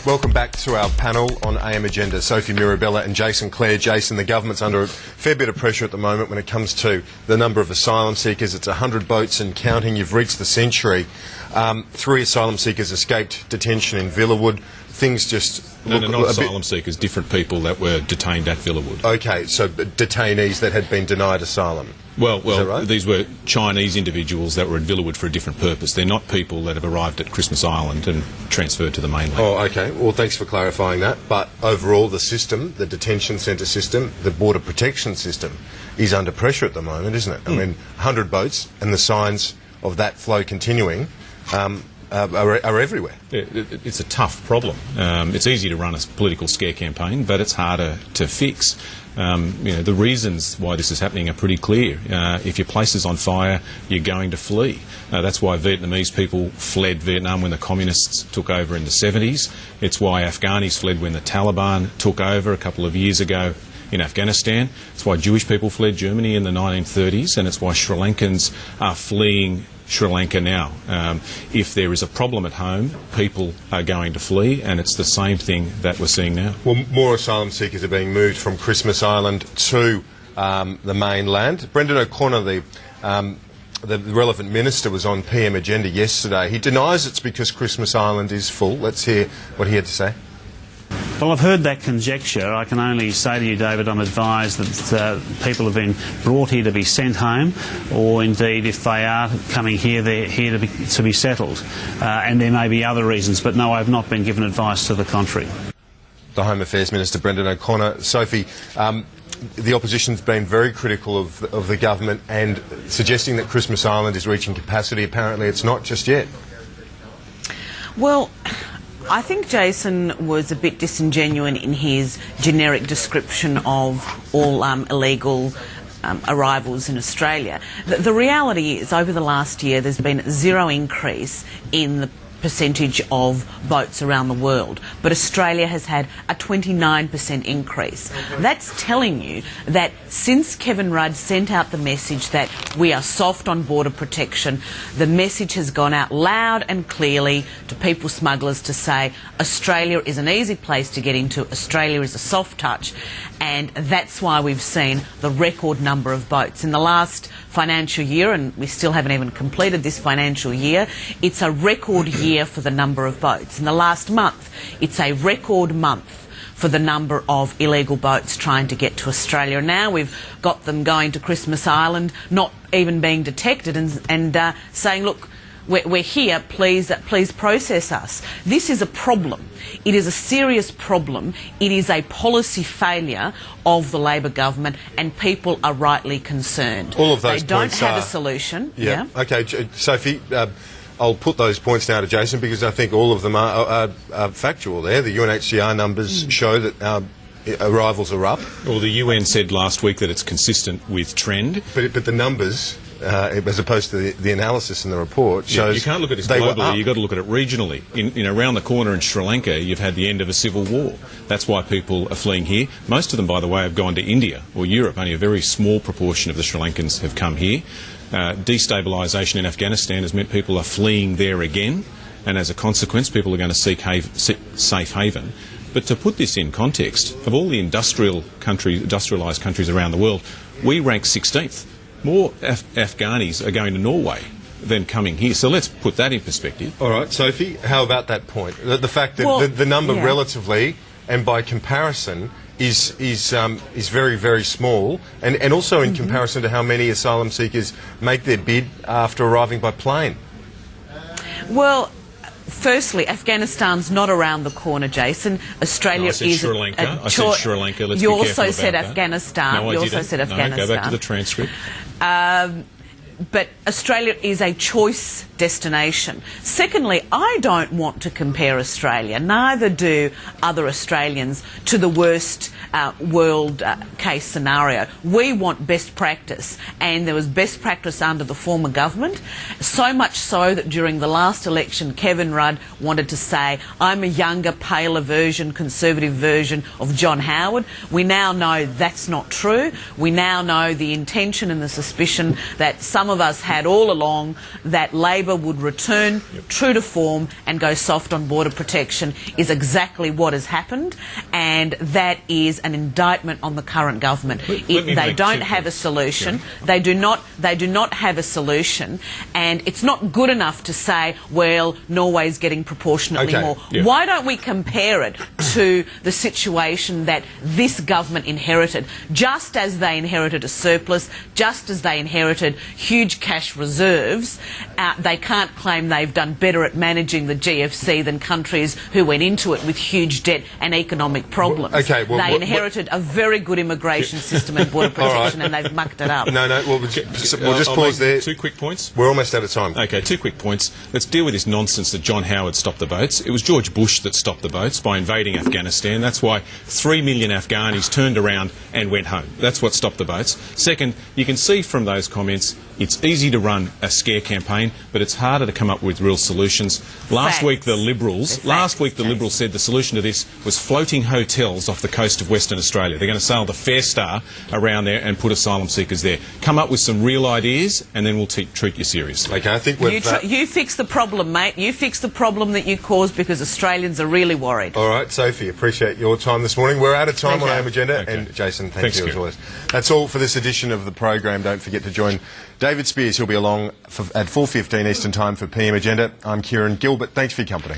Welcome back to our panel on AM Agenda. Sophie Mirabella and Jason Clare. Jason, the government's under a fair bit of pressure at the moment when it comes to the number of asylum seekers. It's 100 boats and counting. You've reached the century. 3 asylum seekers escaped detention in Villawood. Things just No, not asylum seekers, different people that were detained at Villawood. Okay, so detainees that had been denied asylum. Well, right? These were Chinese individuals that were at Villawood for a different purpose. They're not people that have arrived at Christmas Island and transferred to the mainland. Oh, okay. Well, thanks for clarifying that. But overall, the system, the detention centre system, the border protection system, is under pressure at the moment, isn't it? I mean, 100 boats and the signs of that flow continuing are everywhere. It's a tough problem. It's easy to run a political scare campaign, but it's harder to fix. The reasons why this is happening are pretty clear. If your place is on fire, you're going to flee. That's why Vietnamese people fled Vietnam when the communists took over in the 70s. It's why Afghanis fled when the Taliban took over a couple of years ago in Afghanistan. It's why Jewish people fled Germany in the 1930s, and it's why Sri Lankans are fleeing Sri Lanka now. If there is a problem at home, people are going to flee, and it's the same thing that we're seeing now. Well, more asylum seekers are being moved from Christmas Island to the mainland. Brendan O'Connor, the relevant minister, was on PM Agenda yesterday. He denies it's because Christmas Island is full. Let's hear what he had to say. Well, I've heard that conjecture. I can only say to you, David, I'm advised that people have been brought here to be sent home, or indeed, if they are coming here, they're here to be settled. And there may be other reasons, but no, I've not been given advice to the contrary. The Home Affairs Minister, Brendan O'Connor. Sophie, the opposition's been very critical of the government and suggesting that Christmas Island is reaching capacity. Apparently, it's not just yet. Well, I think Jason was a bit disingenuous in his generic description of all illegal arrivals in Australia. The reality is, over the last year, there's been zero increase in the percentage of boats around the world, but Australia has had a 29% increase. That's telling you that since Kevin Rudd sent out the message that we are soft on border protection, the message has gone out loud and clearly to people smugglers to say Australia is an easy place to get into, Australia is a soft touch, and that's why we've seen the record number of boats. In the last financial year, and we still haven't even completed this financial year, it's a record year for the number of boats. In the last month, it's a record month for the number of illegal boats trying to get to Australia. Now we've got them going to Christmas Island, not even being detected, and saying, look, we're here, please process us. This is a problem. It is a serious problem. It is a policy failure of the Labor government, and people are rightly concerned. All of those They don't points have are a solution. Yeah. Okay, Sophie, I'll put those points now to Jason because I think all of them are factual there. The UNHCR numbers show that arrivals are up. Well, the UN said last week that it's consistent with trend. But the numbers, as opposed to the analysis in the report, shows you can't look at this globally, you've got to look at it regionally. Around the corner in Sri Lanka, you've had the end of a civil war. That's why people are fleeing here. Most of them, by the way, have gone to India or Europe. Only a very small proportion of the Sri Lankans have come here. Destabilisation in Afghanistan has meant people are fleeing there again, and as a consequence, people are going to seek safe haven. But to put this in context, of all the industrialised countries around the world, we rank 16th. More Afghanis are going to Norway than coming here. So let's put that in perspective. All right, Sophie, how about that point? The fact that the number relatively and by comparison is very, very small, and also in comparison to how many asylum seekers make their bid after arriving by plane. Well, firstly, Afghanistan's not around the corner, Jason. Australia is Sri Lanka. I said Sri Lanka. Let's you be careful also about said that. Afghanistan. No, you also said Afghanistan. Go back to the transcript. But Australia is a choice destination. Secondly, I don't want to compare Australia, neither do other Australians, to the worst world case scenario. We want best practice, and there was best practice under the former government, so much so that during the last election Kevin Rudd wanted to say, I'm a younger, paler version, conservative version of John Howard. We now know that's not true. We now know the intention and the suspicion that some some of us had all along, that Labor would return true to form and go soft on border protection, is exactly what has happened, and that is an indictment on the current government. They don't have a solution. They do not have a solution, and it's not good enough to say, well, Norway's getting proportionately more. Why don't we compare it to the situation that this government inherited? Just as they inherited a surplus, just as they inherited huge cash reserves, they can't claim they've done better at managing the GFC than countries who went into it with huge debt and economic problems. They inherited a very good immigration system and border protection, and they've mucked it up. We'll just pause there. 2 quick points. We're almost out of time. Okay, 2 quick points. Let's deal with this nonsense that John Howard stopped the boats. It was George Bush that stopped the boats by invading Afghanistan. That's why 3 million Afghanis turned around and went home. That's what stopped the boats. Second, you can see from those comments, it's easy to run a scare campaign, but it's harder to come up with real solutions. Last week the Liberals said the solution to this was floating hotels off the coast of Western Australia. They're going to sail the Fair Star around there and put asylum seekers there. Come up with some real ideas, and then we'll treat you seriously. Okay, I think we've... You fix the problem, mate. You fix the problem that you caused, because Australians are really worried. All right, Sophie, appreciate your time this morning. We're out of time on AM Agenda, and Jason, thanks you as always. That's all for this edition of the program. Don't forget to join David Spears. He'll be along at 4:15 Eastern Time for PM Agenda. I'm Kieran Gilbert. Thanks for your company.